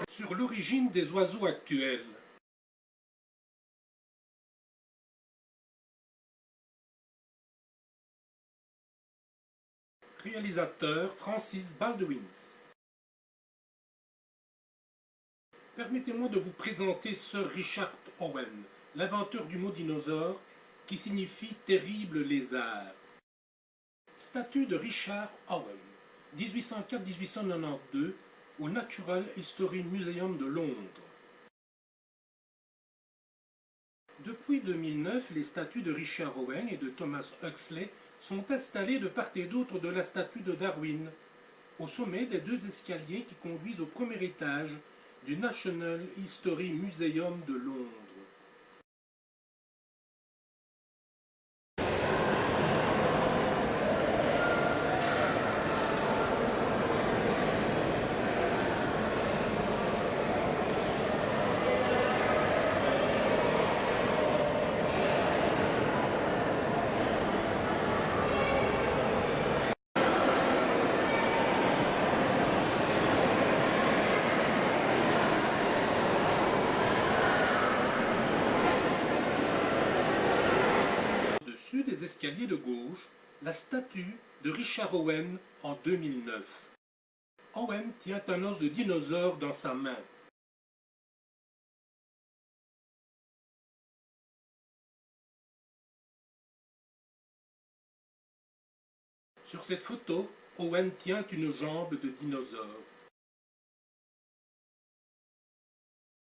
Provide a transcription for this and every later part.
Sur l'origine des oiseaux actuels. Réalisateur Francis Baldwins. Permettez-moi de vous présenter Sir Richard Owen, l'inventeur du mot dinosaure qui signifie terrible lézard. Statue de Richard Owen, 1804-1892, au Natural History Museum de Londres. Depuis 2009, les statues de Richard Owen et de Thomas Huxley sont installées de part et d'autre de la statue de Darwin, au sommet des deux escaliers qui conduisent au premier étage du National History Museum de Londres. Au-dessus des escaliers de gauche, la statue de Richard Owen en 2009. Owen tient un os de dinosaure dans sa main. Sur cette photo, Owen tient une jambe de dinosaure.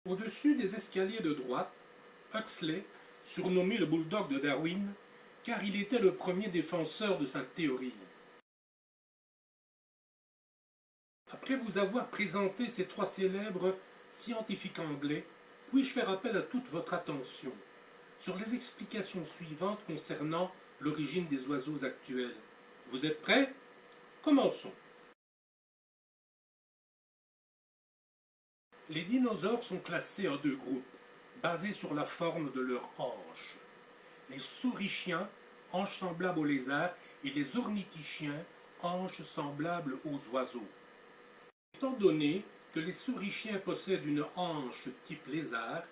Au-dessus des escaliers de droite, Huxley, surnommé le bulldog de Darwin, car il était le premier défenseur de sa théorie. Après vous avoir présenté ces trois célèbres scientifiques anglais, puis-je faire appel à toute votre attention sur les explications suivantes concernant l'origine des oiseaux actuels. Vous êtes prêts? Commençons. Les dinosaures sont classés en deux groupes, basés sur la forme de leurs hanches. Les saurichiens, hanches semblables aux lézards, et les ornithichiens, hanches semblables aux oiseaux. Étant donné que les saurichiens possèdent une hanche type lézard,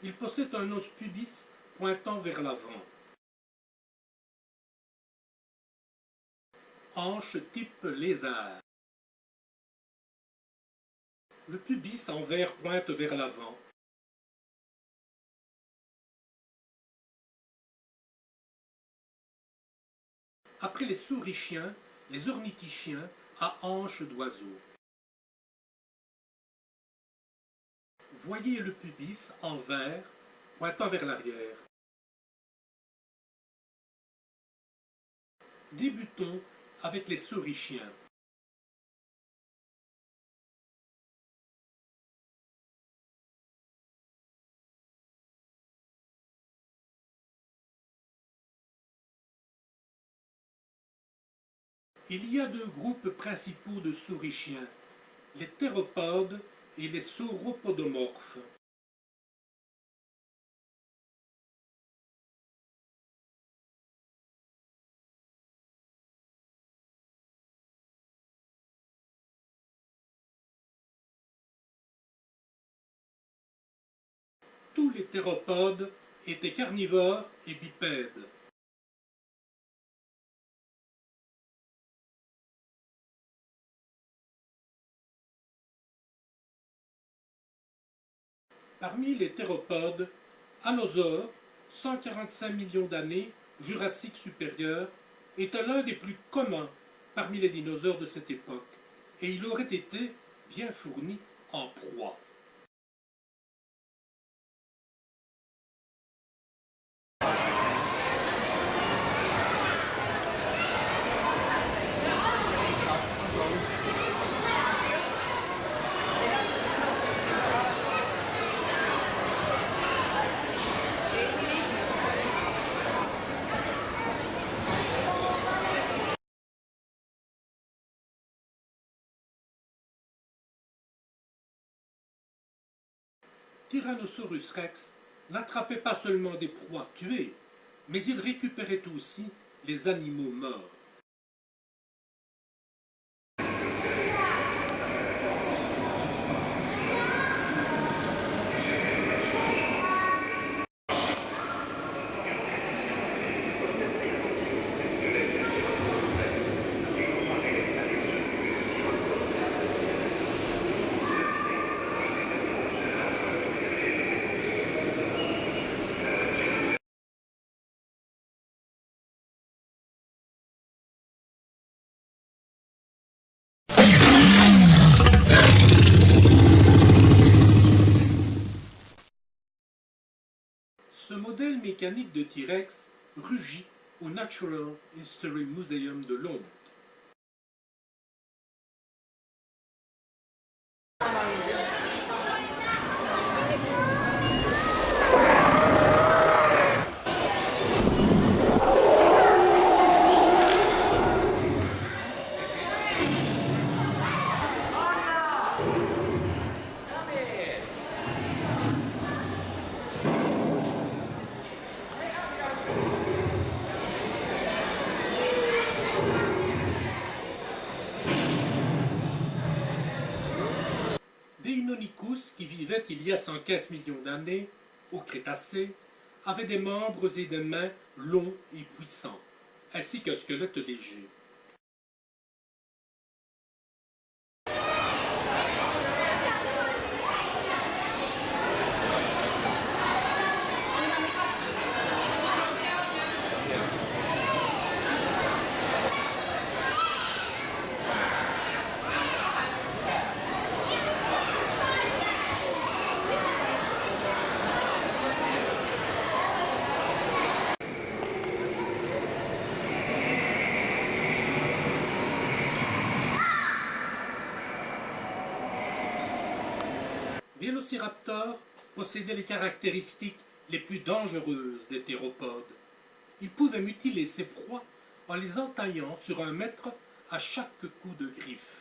ils possèdent un os pubis pointant vers l'avant. Hanche type lézard. Le pubis en vert pointe vers l'avant. Après les saurichiens, les ornithichiens à hanches d'oiseau. Voyez le pubis en vert pointant vers l'arrière. Débutons avec les saurichiens. Il y a deux groupes principaux de saurichiens, les théropodes et les sauropodomorphes. Tous les théropodes étaient carnivores et bipèdes. Parmi les théropodes, Allosaure, 145 millions d'années, Jurassique supérieur, était l'un des plus communs parmi les dinosaures de cette époque, et il aurait été bien fourni en proie. Tyrannosaurus rex n'attrapait pas seulement des proies tuées, mais il récupérait aussi les animaux morts. Ce modèle mécanique de T-Rex rugit au Natural History Museum de Londres. Deinonychus, qui vivait il y a 115 millions d'années, au Crétacé, avait des membres et des mains longs et puissants, ainsi qu'un squelette léger. Vélociraptor possédait les caractéristiques les plus dangereuses des théropodes. Il pouvait mutiler ses proies en les entaillant sur 1 mètre à chaque coup de griffe.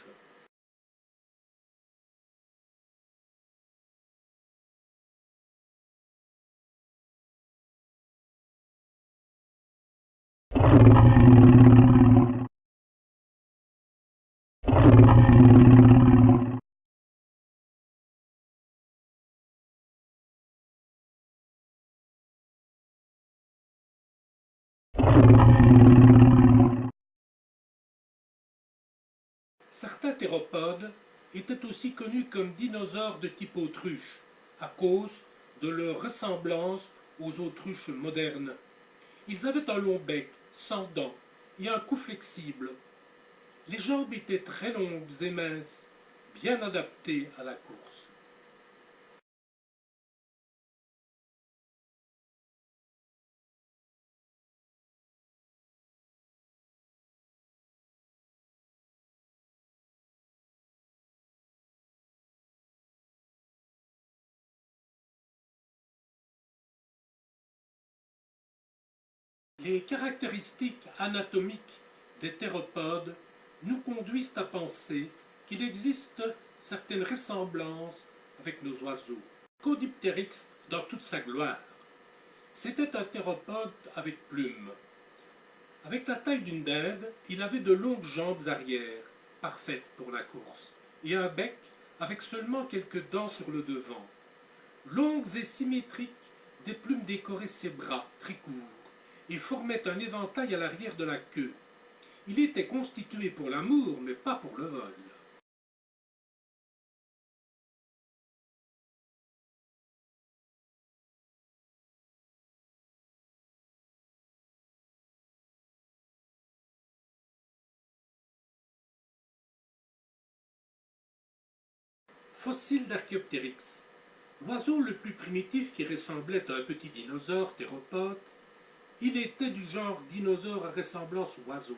Certains théropodes étaient aussi connus comme dinosaures de type autruche, à cause de leur ressemblance aux autruches modernes. Ils avaient un long bec, sans dents, et un cou flexible. Les jambes étaient très longues et minces, bien adaptées à la course. Les caractéristiques anatomiques des théropodes nous conduisent à penser qu'il existe certaines ressemblances avec nos oiseaux. Caudiptérix dans toute sa gloire. C'était un théropode avec plumes. Avec la taille d'une dinde, il avait de longues jambes arrière, parfaites pour la course, et un bec avec seulement quelques dents sur le devant. Longues et symétriques, des plumes décoraient ses bras, très courts, et formaient un éventail à l'arrière de la queue. Il était constitué pour l'amour, mais pas pour le vol. Fossile d'Archéoptérix. L'oiseau le plus primitif qui ressemblait à un petit dinosaure théropode, il était du genre dinosaure à ressemblance oiseau,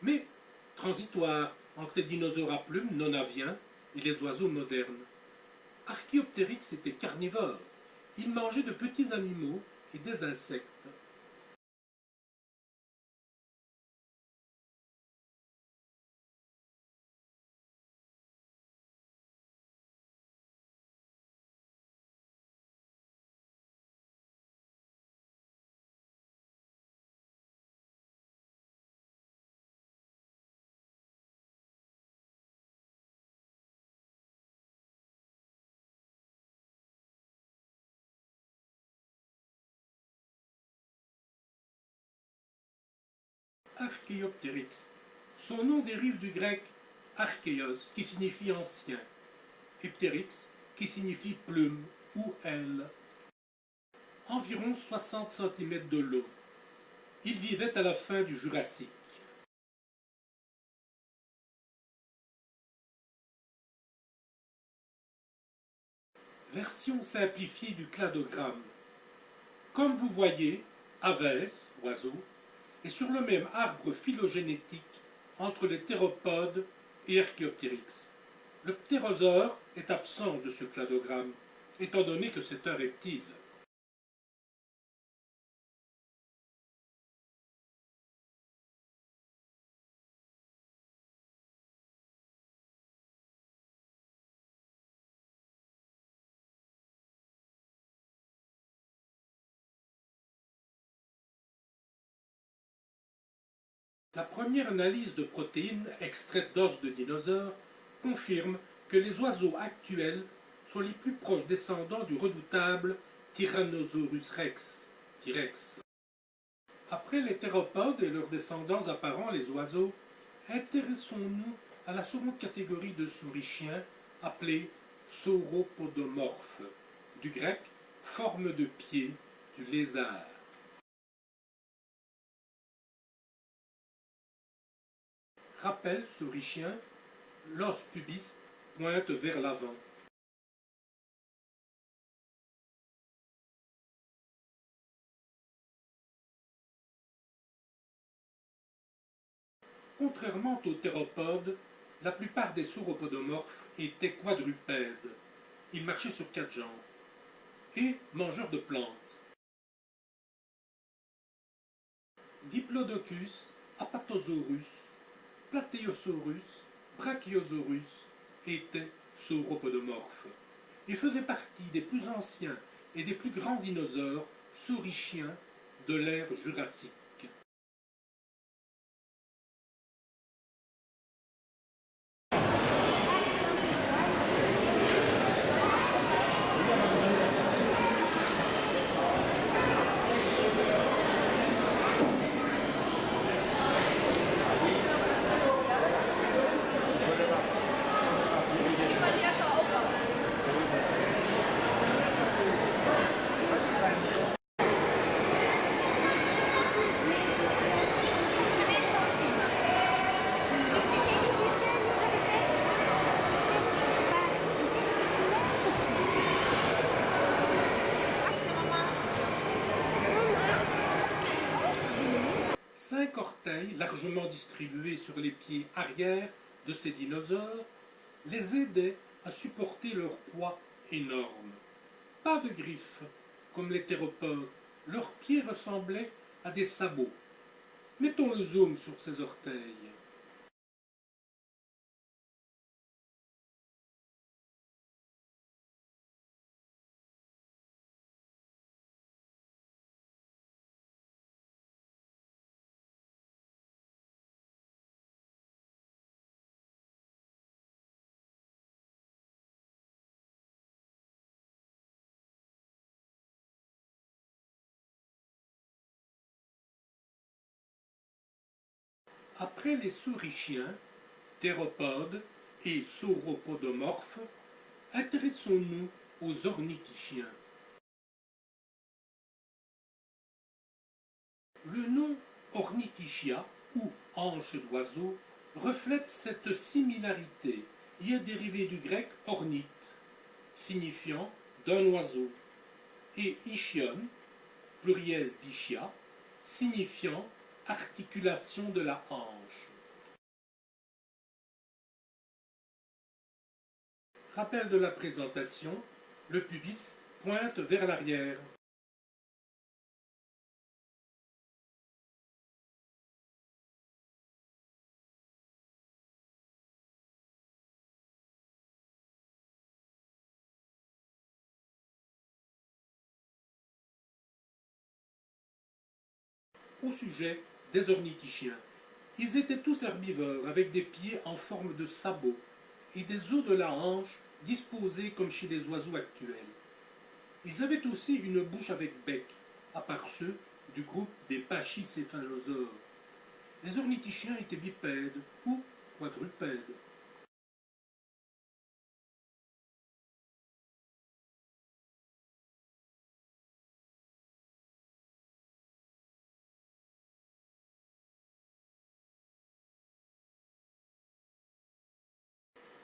mais transitoire entre les dinosaures à plumes non aviens et les oiseaux modernes. Archéoptérix était carnivore. Il mangeait de petits animaux et des insectes. Archéoptérix. Son nom dérive du grec archéos, qui signifie ancien, et ptérix, qui signifie plume ou aile. Environ 60 cm de long. Il vivait à la fin du Jurassique. Version simplifiée du cladogramme. Comme vous voyez, Aves, oiseau, est sur le même arbre phylogénétique entre les théropodes et Archaeopteryx. Le ptérosaure est absent de ce cladogramme, étant donné que c'est un reptile. La première analyse de protéines extraites d'os de dinosaures confirme que les oiseaux actuels sont les plus proches descendants du redoutable Tyrannosaurus rex, T-Rex. Après les théropodes et leurs descendants apparents, les oiseaux, intéressons-nous à la seconde catégorie de sourichiens appelée sauropodomorphes, du grec forme de pied du lézard. Rappel sourichien, l'os pubis pointe vers l'avant. Contrairement aux théropodes, la plupart des sauropodomorphes étaient quadrupèdes. Ils marchaient sur 4 jambes et mangeurs de plantes. Diplodocus, Apatosaurus, Plateosaurus, Brachiosaurus étaient sauropodomorphes et faisaient partie des plus anciens et des plus grands dinosaures saurichiens de l'ère jurassique. Cinq orteils largement distribués sur les pieds arrière de ces dinosaures les aidaient à supporter leur poids énorme. Pas de griffes, comme les théropodes, leurs pieds ressemblaient à des sabots. Mettons le zoom sur ces orteils. Après les sourichiens, théropodes et sauropodomorphes, intéressons-nous aux ornithichiens. Le nom ornithichia ou hanche d'oiseau reflète cette similarité et est dérivé du grec ornith, signifiant d'un oiseau, et ichion, pluriel d'ichia, signifiant articulation de la hanche. Rappel de la présentation, le pubis pointe vers l'arrière. Au sujet des ornithichiens, ils étaient tous herbivores avec des pieds en forme de sabots et des os de la hanche disposés comme chez les oiseaux actuels. Ils avaient aussi une bouche avec bec, à part ceux du groupe des pachycéphalosaures. Les ornithichiens étaient bipèdes ou quadrupèdes.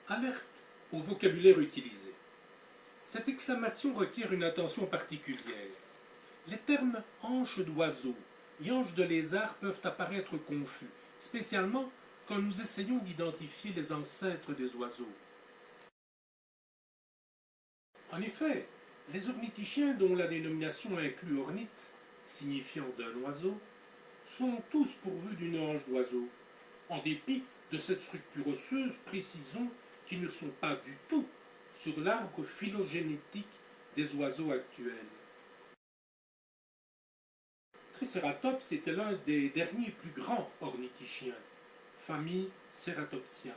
Alerte au vocabulaire utilisé. Cette exclamation requiert une attention particulière. Les termes hanche d'oiseau et hanche de lézard peuvent apparaître confus, spécialement quand nous essayons d'identifier les ancêtres des oiseaux. En effet, les ornithichiens dont la dénomination inclut ornithe, signifiant d'un oiseau, sont tous pourvus d'une hanche d'oiseau. En dépit de cette structure osseuse, précisons qu'ils ne sont pas du tout sur l'arbre phylogénétique des oiseaux actuels. Triceratops était l'un des derniers plus grands ornithichiens, famille Ceratopsia.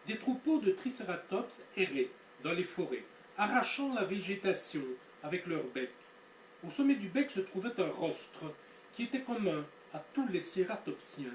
Des troupeaux de Triceratops erraient dans les forêts, arrachant la végétation avec leur bec. Au sommet du bec se trouvait un rostre qui était commun à tous les cératopsiens.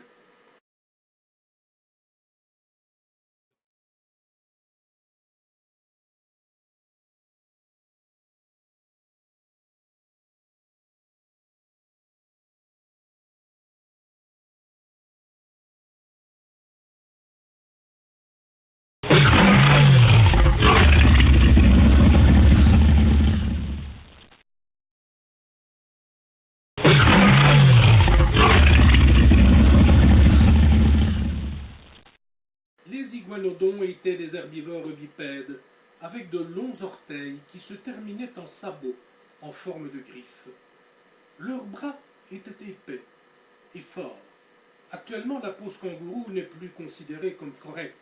Les iguanodons étaient des herbivores bipèdes, avec de longs orteils qui se terminaient en sabots en forme de griffes. Leurs bras étaient épais et forts. Actuellement, la pose kangourou n'est plus considérée comme correcte,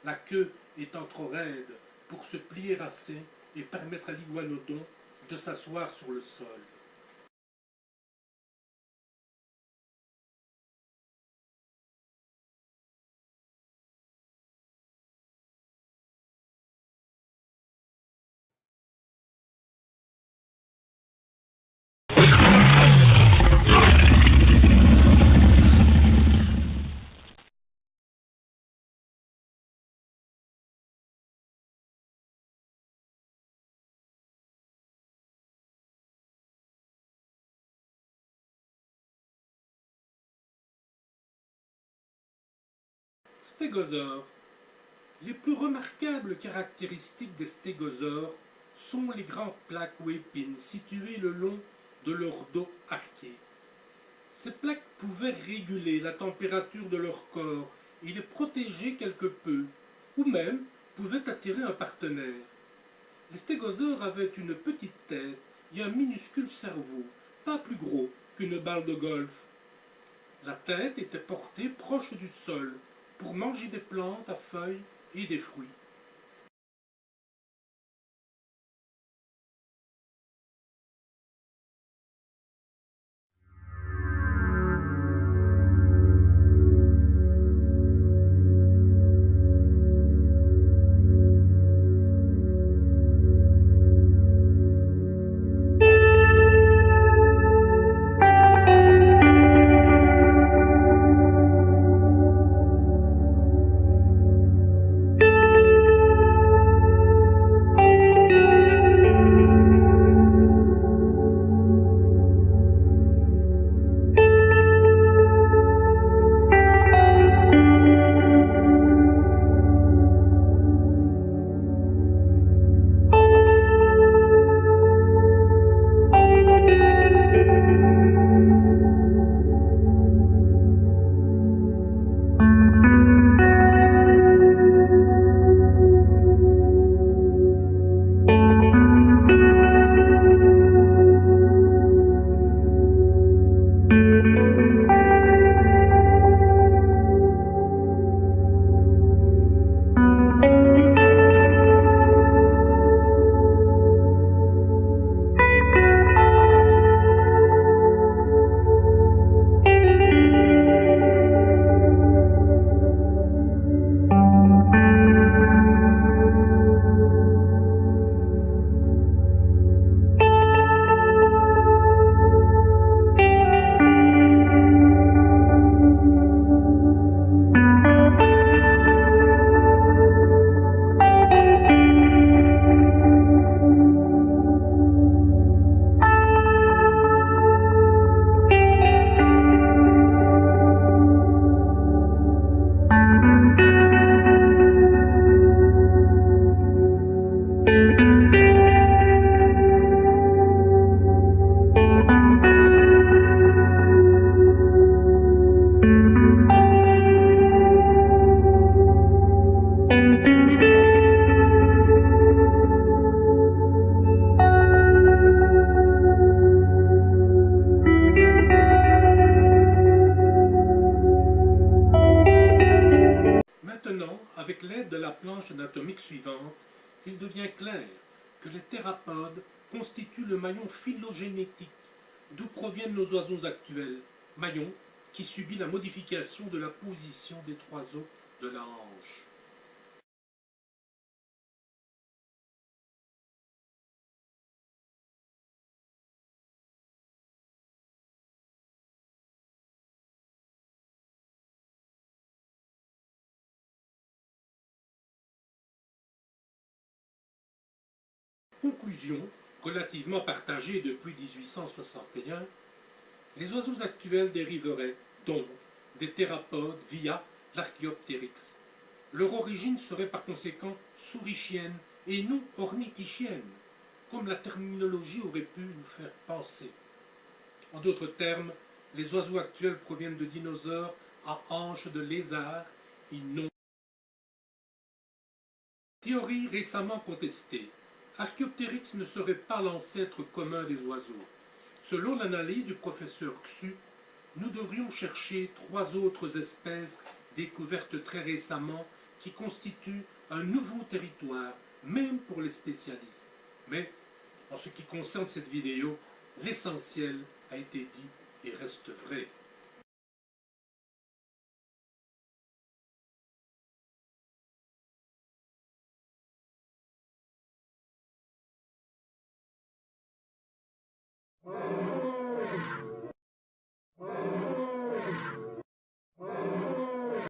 la queue étant trop raide pour se plier assez et permettre à l'iguanodon de s'asseoir sur le sol. Stégosaures. Les plus remarquables caractéristiques des stégosaures sont les grandes plaques ou épines situées le long de leur dos arqué. Ces plaques pouvaient réguler la température de leur corps et les protéger quelque peu, ou même pouvaient attirer un partenaire. Les stégosaures avaient une petite tête et un minuscule cerveau, pas plus gros qu'une balle de golf. La tête était portée proche du sol pour manger des plantes à feuilles et des fruits. recherches anatomiques suivantes, il devient clair que les thérapodes constituent le maillon phylogénétique d'où proviennent nos oiseaux actuels, maillon qui subit la modification de la position des trois os de la hanche. Conclusion, relativement partagée depuis 1861, les oiseaux actuels dériveraient donc des thérapodes via l'Archéoptéryx. Leur origine serait par conséquent sourichienne et non ornithichienne, comme la terminologie aurait pu nous faire penser. En d'autres termes, les oiseaux actuels proviennent de dinosaures à hanches de lézard et non. Théorie récemment contestée. Archéoptéryx ne serait pas l'ancêtre commun des oiseaux. Selon l'analyse du professeur Xu, nous devrions chercher trois autres espèces découvertes très récemment qui constituent un nouveau territoire, même pour les spécialistes. Mais, en ce qui concerne cette vidéo, l'essentiel a été dit et reste vrai.